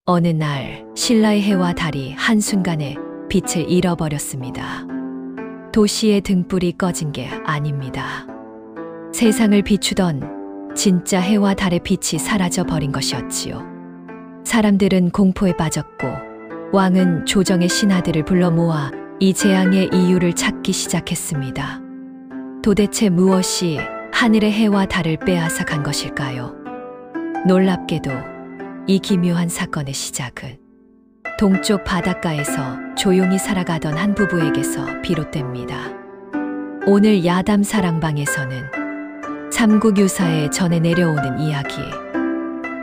어느 날 신라의 해와 달이 한순간에 빛을 잃어버렸습니다. 도시의 등불이 꺼진 게 아닙니다. 세상을 비추던 진짜 해와 달의 빛이 사라져 버린 것이었지요. 사람들은 공포에 빠졌고 왕은 조정의 신하들을 불러 모아 이 재앙의 이유를 찾기 시작했습니다. 도대체 무엇이 하늘의 해와 달을 빼앗아 간 것일까요? 놀랍게도 이 기묘한 사건의 시작은 동쪽 바닷가에서 조용히 살아가던 한 부부에게서 비롯됩니다. 오늘 야담 사랑방에서는 삼국유사에 전해 내려오는 이야기,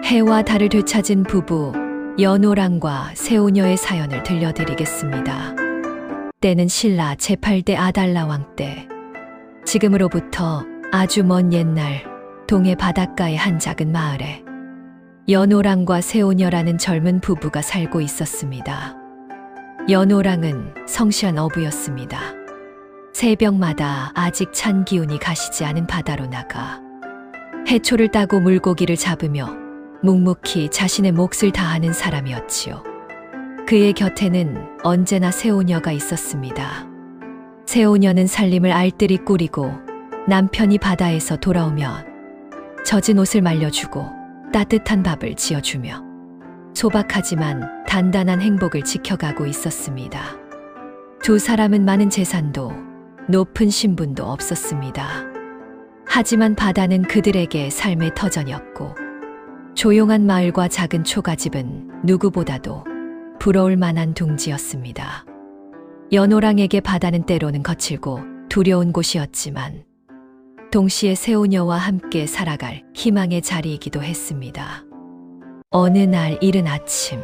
해와 달을 되찾은 부부 연호랑과 새우녀의 사연을 들려드리겠습니다. 때는 신라 제8대 아달라 왕 때, 지금으로부터 아주 먼 옛날 동해 바닷가의 한 작은 마을에 연호랑과 새우녀라는 젊은 부부가 살고 있었습니다. 연호랑은 성실한 어부였습니다. 새벽마다 아직 찬 기운이 가시지 않은 바다로 나가 해초를 따고 물고기를 잡으며 묵묵히 자신의 몫을 다하는 사람이었지요. 그의 곁에는 언제나 새우녀가 있었습니다. 새우녀는 살림을 알뜰히 꾸리고 남편이 바다에서 돌아오면 젖은 옷을 말려주고 따뜻한 밥을 지어주며 소박하지만 단단한 행복을 지켜가고 있었습니다. 두 사람은 많은 재산도 높은 신분도 없었습니다. 하지만 바다는 그들에게 삶의 터전이었고 조용한 마을과 작은 초가집은 누구보다도 부러울 만한 둥지였습니다. 연호랑에게 바다는 때로는 거칠고 두려운 곳이었지만 동시에 새우녀와 함께 살아갈 희망의 자리이기도 했습니다. 어느 날 이른 아침,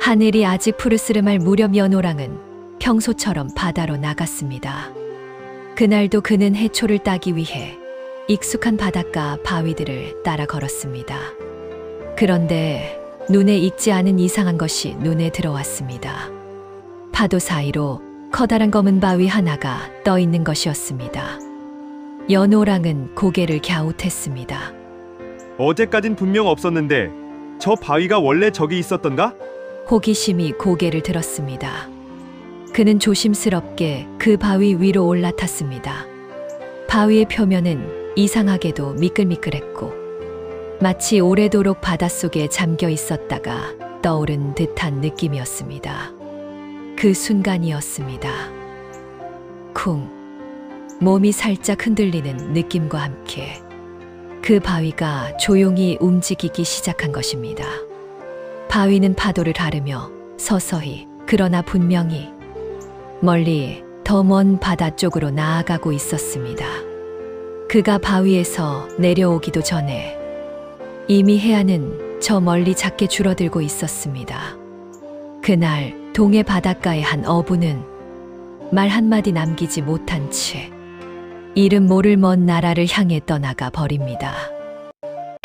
하늘이 아직 푸르스름할 무렵 연호랑은 평소처럼 바다로 나갔습니다. 그날도 그는 해초를 따기 위해 익숙한 바닷가 바위들을 따라 걸었습니다. 그런데 눈에 익지 않은 이상한 것이 눈에 들어왔습니다. 파도 사이로 커다란 검은 바위 하나가 떠 있는 것이었습니다. 연호랑은 고개를 갸웃했습니다. 어제까진 분명 없었는데 저 바위가 원래 저기 있었던가? 호기심이 고개를 들었습니다. 그는 조심스럽게 그 바위 위로 올라탔습니다. 바위의 표면은 이상하게도 미끌미끌했고 마치 오래도록 바닷속에 잠겨 있었다가 떠오른 듯한 느낌이었습니다. 그 순간이었습니다. 쿵! 몸이 살짝 흔들리는 느낌과 함께 그 바위가 조용히 움직이기 시작한 것입니다. 바위는 파도를 가르며 서서히 그러나 분명히 멀리 더 먼 바다 쪽으로 나아가고 있었습니다. 그가 바위에서 내려오기도 전에 이미 해안은 저 멀리 작게 줄어들고 있었습니다. 그날 동해 바닷가의 한 어부는 말 한마디 남기지 못한 채 이름 모를 먼 나라를 향해 떠나가 버립니다.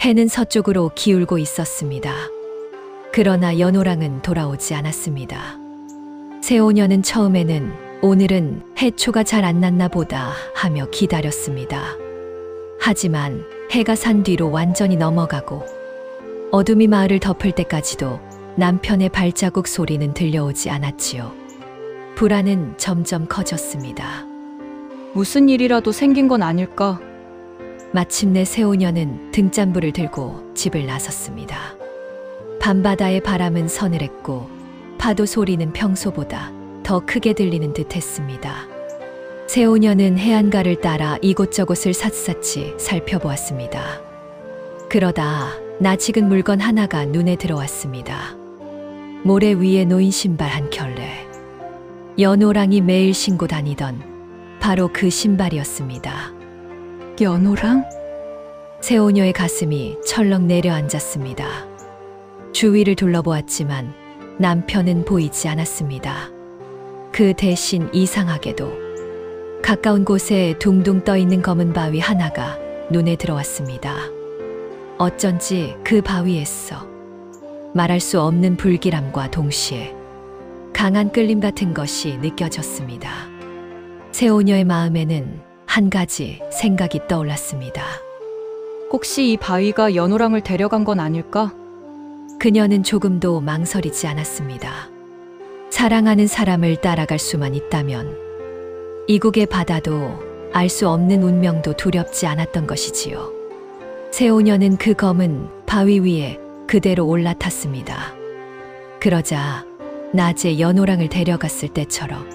해는 서쪽으로 기울고 있었습니다. 그러나 연호랑은 돌아오지 않았습니다. 새우녀는 처음에는 오늘은 해초가 잘 안 났나 보다 하며 기다렸습니다. 하지만 해가 산 뒤로 완전히 넘어가고 어둠이 마을을 덮을 때까지도 남편의 발자국 소리는 들려오지 않았지요. 불안은 점점 커졌습니다. 무슨 일이라도 생긴 건 아닐까? 마침내 새우녀는 등잔불을 들고 집을 나섰습니다. 밤바다의 바람은 서늘했고 파도 소리는 평소보다 더 크게 들리는 듯 했습니다. 새우녀는 해안가를 따라 이곳저곳을 샅샅이 살펴보았습니다. 그러다 낯익은 물건 하나가 눈에 들어왔습니다. 모래 위에 놓인 신발 한 켤레. 연호랑이 매일 신고 다니던 바로 그 신발이었습니다. 연호랑? 새우녀의 가슴이 철렁 내려앉았습니다. 주위를 둘러보았지만 남편은 보이지 않았습니다. 그 대신 이상하게도 가까운 곳에 둥둥 떠 있는 검은 바위 하나가 눈에 들어왔습니다. 어쩐지 그 바위에서 말할 수 없는 불길함과 동시에 강한 끌림 같은 것이 느껴졌습니다. 새우녀의 마음에는 한 가지 생각이 떠올랐습니다. 혹시 이 바위가 연호랑을 데려간 건 아닐까? 그녀는 조금도 망설이지 않았습니다. 사랑하는 사람을 따라갈 수만 있다면 이국의 바다도 알 수 없는 운명도 두렵지 않았던 것이지요. 새오녀는 그 검은 바위 위에 그대로 올라탔습니다. 그러자 낮에 연호랑을 데려갔을 때처럼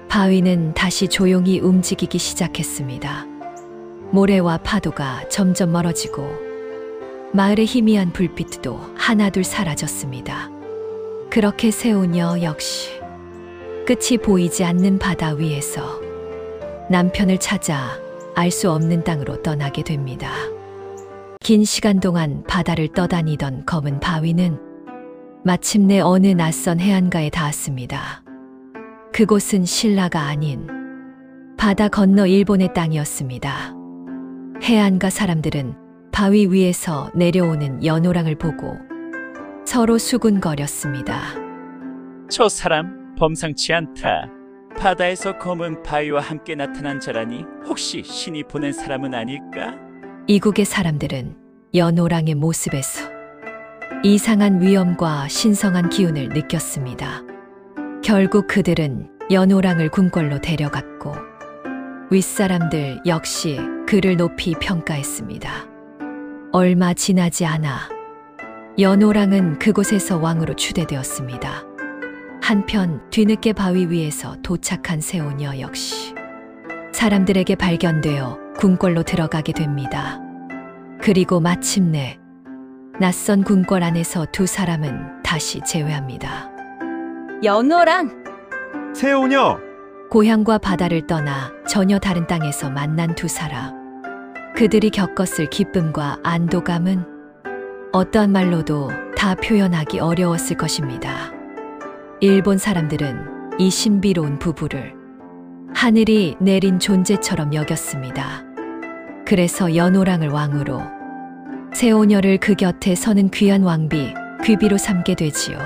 바위는 다시 조용히 움직이기 시작했습니다. 모래와 파도가 점점 멀어지고 마을의 희미한 불빛도 하나둘 사라졌습니다. 그렇게 새오녀 역시 끝이 보이지 않는 바다 위에서 남편을 찾아 알 수 없는 땅으로 떠나게 됩니다. 긴 시간 동안 바다를 떠다니던 검은 바위는 마침내 어느 낯선 해안가에 닿았습니다. 그곳은 신라가 아닌 바다 건너 일본의 땅이었습니다. 해안가 사람들은 바위 위에서 내려오는 연호랑을 보고 서로 수군거렸습니다. 저 사람 범상치 않다. 바다에서 검은 바위와 함께 나타난 자라니 혹시 신이 보낸 사람은 아닐까? 이국의 사람들은 연호랑의 모습에서 이상한 위엄과 신성한 기운을 느꼈습니다. 결국 그들은 연호랑을 궁궐로 데려갔고 윗사람들 역시 그를 높이 평가했습니다. 얼마 지나지 않아 연호랑은 그곳에서 왕으로 추대되었습니다. 한편 뒤늦게 바위 위에서 도착한 새오녀 역시 사람들에게 발견되어 궁궐로 들어가게 됩니다. 그리고 마침내 낯선 궁궐 안에서 두 사람은 다시 재회합니다. 연호랑! 새오녀! 고향과 바다를 떠나 전혀 다른 땅에서 만난 두 사람. 그들이 겪었을 기쁨과 안도감은 어떠한 말로도 다 표현하기 어려웠을 것입니다. 일본 사람들은 이 신비로운 부부를 하늘이 내린 존재처럼 여겼습니다. 그래서 연호랑을 왕으로, 새오녀를 그 곁에 서는 귀한 왕비, 귀비로 삼게 되지요.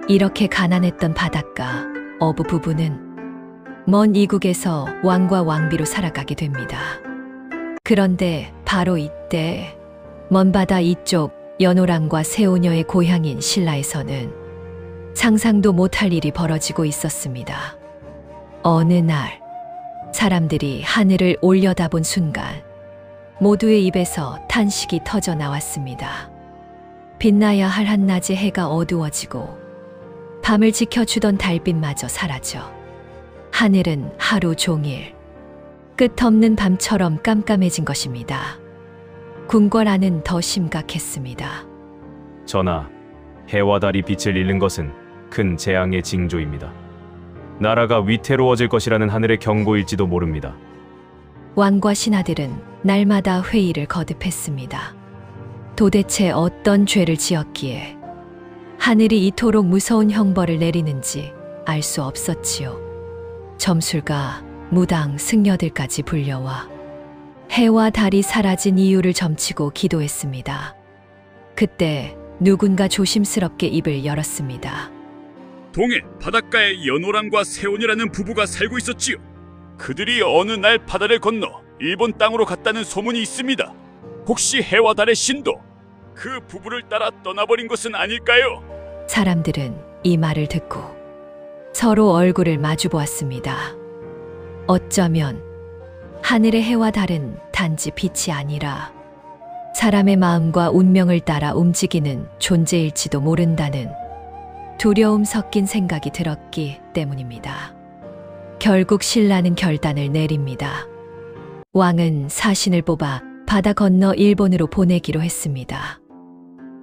이렇게 가난했던 바닷가 어부 부부는 먼 이국에서 왕과 왕비로 살아가게 됩니다. 그런데 바로 이때 먼 바다 이쪽 연호랑과 새오녀의 고향인 신라에서는 상상도 못할 일이 벌어지고 있었습니다. 어느 날 사람들이 하늘을 올려다본 순간 모두의 입에서 탄식이 터져 나왔습니다. 빛나야 할 한낮의 해가 어두워지고 밤을 지켜주던 달빛마저 사라져 하늘은 하루 종일 끝없는 밤처럼 깜깜해진 것입니다. 궁궐 안은 더 심각했습니다. 전하, 해와 달이 빛을 잃는 것은 큰 재앙의 징조입니다. 나라가 위태로워질 것이라는 하늘의 경고일지도 모릅니다. 왕과 신하들은 날마다 회의를 거듭했습니다. 도대체 어떤 죄를 지었기에 하늘이 이토록 무서운 형벌을 내리는지 알 수 없었지요. 점술가, 무당, 승려들까지 불려와 해와 달이 사라진 이유를 점치고 기도했습니다. 그때 누군가 조심스럽게 입을 열었습니다. 동해 바닷가에 연호랑과 새오녀라는 부부가 살고 있었지요. 그들이 어느 날 바다를 건너 일본 땅으로 갔다는 소문이 있습니다. 혹시 해와 달의 신도 그 부부를 따라 떠나버린 것은 아닐까요? 사람들은 이 말을 듣고 서로 얼굴을 마주 보았습니다. 어쩌면 하늘의 해와 달은 단지 빛이 아니라 사람의 마음과 운명을 따라 움직이는 존재일지도 모른다는 두려움 섞인 생각이 들었기 때문입니다. 결국 신라는 결단을 내립니다. 왕은 사신을 뽑아 바다 건너 일본으로 보내기로 했습니다.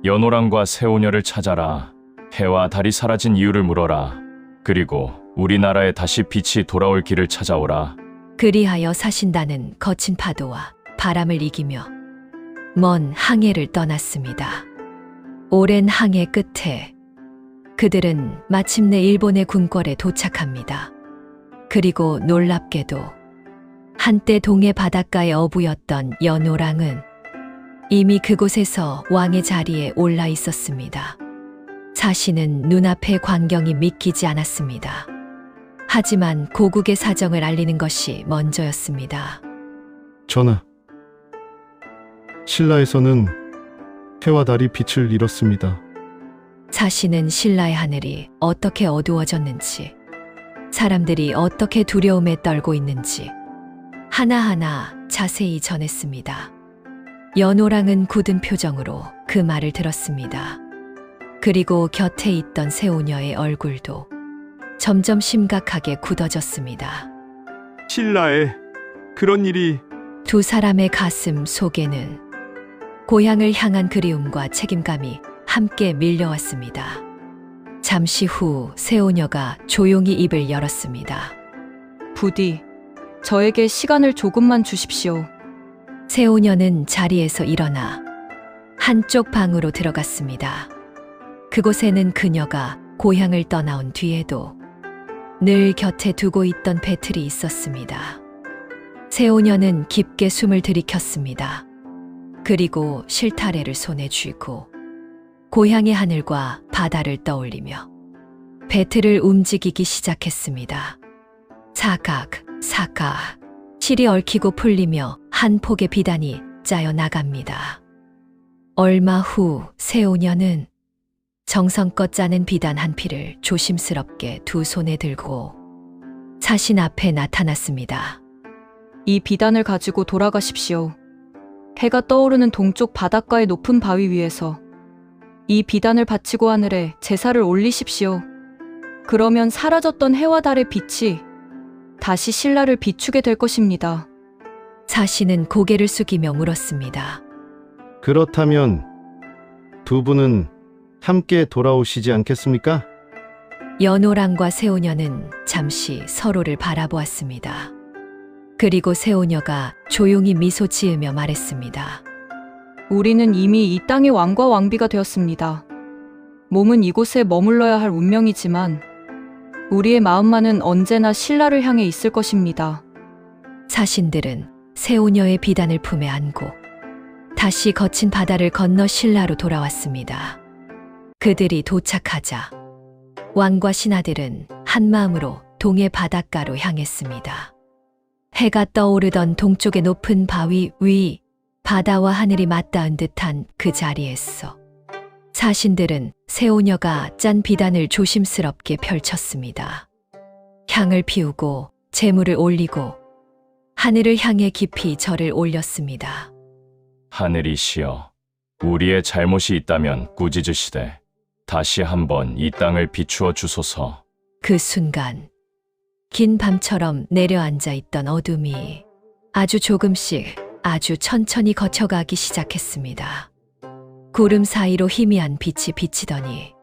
연호랑과 새오녀를 찾아라. 해와 달이 사라진 이유를 물어라. 그리고 우리나라에 다시 빛이 돌아올 길을 찾아오라. 그리하여 사신단은 거친 파도와 바람을 이기며 먼 항해를 떠났습니다. 오랜 항해 끝에 그들은 마침내 일본의 궁궐에 도착합니다. 그리고 놀랍게도 한때 동해 바닷가의 어부였던 연호랑은 이미 그곳에서 왕의 자리에 올라 있었습니다. 사신은 눈앞의 광경이 믿기지 않았습니다. 하지만 고국의 사정을 알리는 것이 먼저였습니다. 전하, 신라에서는 해와 달이 빛을 잃었습니다. 사시는 신라의 하늘이 어떻게 어두워졌는지, 사람들이 어떻게 두려움에 떨고 있는지 하나하나 자세히 전했습니다. 연호랑은 굳은 표정으로 그 말을 들었습니다. 그리고 곁에 있던 새오녀의 얼굴도 점점 심각하게 굳어졌습니다. 신라에 그런 일이 두 사람의 가슴 속에는 고향을 향한 그리움과 책임감이 함께 밀려왔습니다. 잠시 후 새오녀가 조용히 입을 열었습니다. 부디 저에게 시간을 조금만 주십시오. 새오녀는 자리에서 일어나 한쪽 방으로 들어갔습니다. 그곳에는 그녀가 고향을 떠나온 뒤에도 늘 곁에 두고 있던 배틀이 있었습니다. 새오녀는 깊게 숨을 들이켰습니다. 그리고 실타래를 손에 쥐고 고향의 하늘과 바다를 떠올리며 배틀을 움직이기 시작했습니다. 사각, 사각, 실이 얽히고 풀리며 한 폭의 비단이 짜여 나갑니다. 얼마 후 새오녀는 정성껏 짜낸 비단 한 피를 조심스럽게 두 손에 들고 사신 앞에 나타났습니다. 이 비단을 가지고 돌아가십시오. 해가 떠오르는 동쪽 바닷가의 높은 바위 위에서 이 비단을 바치고 하늘에 제사를 올리십시오. 그러면 사라졌던 해와 달의 빛이 다시 신라를 비추게 될 것입니다. 사신은 고개를 숙이며 물었습니다. 그렇다면 두 분은 함께 돌아오시지 않겠습니까? 연호랑과 새오녀는 잠시 서로를 바라보았습니다. 그리고 새오녀가 조용히 미소 지으며 말했습니다. 우리는 이미 이 땅의 왕과 왕비가 되었습니다. 몸은 이곳에 머물러야 할 운명이지만 우리의 마음만은 언제나 신라를 향해 있을 것입니다. 사신들은 새오녀의 비단을 품에 안고 다시 거친 바다를 건너 신라로 돌아왔습니다. 그들이 도착하자 왕과 신하들은 한마음으로 동해 바닷가로 향했습니다. 해가 떠오르던 동쪽의 높은 바위 위, 바다와 하늘이 맞닿은 듯한 그 자리에서 사신들은 새오녀가 짠 비단을 조심스럽게 펼쳤습니다. 향을 피우고 재물을 올리고 하늘을 향해 깊이 절을 올렸습니다. 하늘이시여, 우리의 잘못이 있다면 꾸짖으시되 다시 한번 이 땅을 비추어 주소서. 그 순간 긴 밤처럼 내려앉아 있던 어둠이 아주 조금씩 아주 천천히 거쳐가기 시작했습니다. 구름 사이로 희미한 빛이 비치더니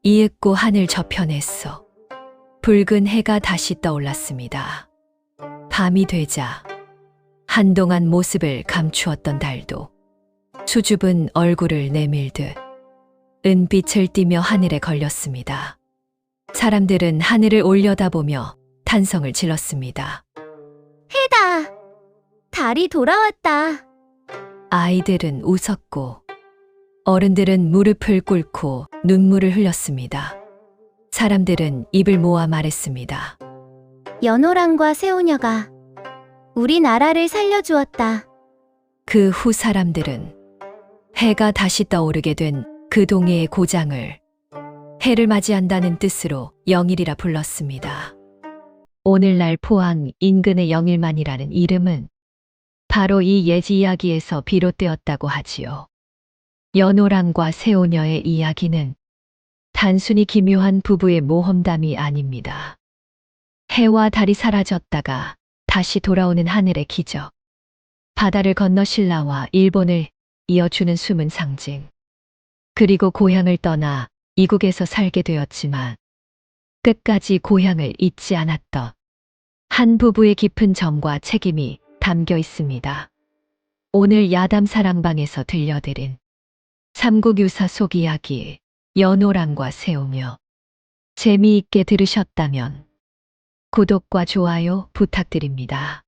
이윽고 하늘 저편에서 붉은 해가 다시 떠올랐습니다. 밤이 되자 한동안 모습을 감추었던 달도 수줍은 얼굴을 내밀듯 은빛을 띠며 하늘에 걸렸습니다. 사람들은 하늘을 올려다보며 탄성을 질렀습니다. 해다! 달이 돌아왔다. 아이들은 웃었고 어른들은 무릎을 꿇고 눈물을 흘렸습니다. 사람들은 입을 모아 말했습니다. 연호랑과 새오녀가 우리나라를 살려주었다. 그 후 사람들은 해가 다시 떠오르게 된 그 동해의 고장을 해를 맞이한다는 뜻으로 영일이라 불렀습니다. 오늘날 포항 인근의 영일만이라는 이름은 바로 이 예지 이야기에서 비롯되었다고 하지요. 연호랑과 새오녀의 이야기는 단순히 기묘한 부부의 모험담이 아닙니다. 해와 달이 사라졌다가 다시 돌아오는 하늘의 기적, 바다를 건너 신라와 일본을 이어주는 숨은 상징, 그리고 고향을 떠나 이국에서 살게 되었지만 끝까지 고향을 잊지 않았던 한 부부의 깊은 정과 책임이 담겨 있습니다. 오늘 야담 사랑방에서 들려드린 삼국유사 속 이야기 연호랑과 새오녀, 재미있게 들으셨다면 구독과 좋아요 부탁드립니다.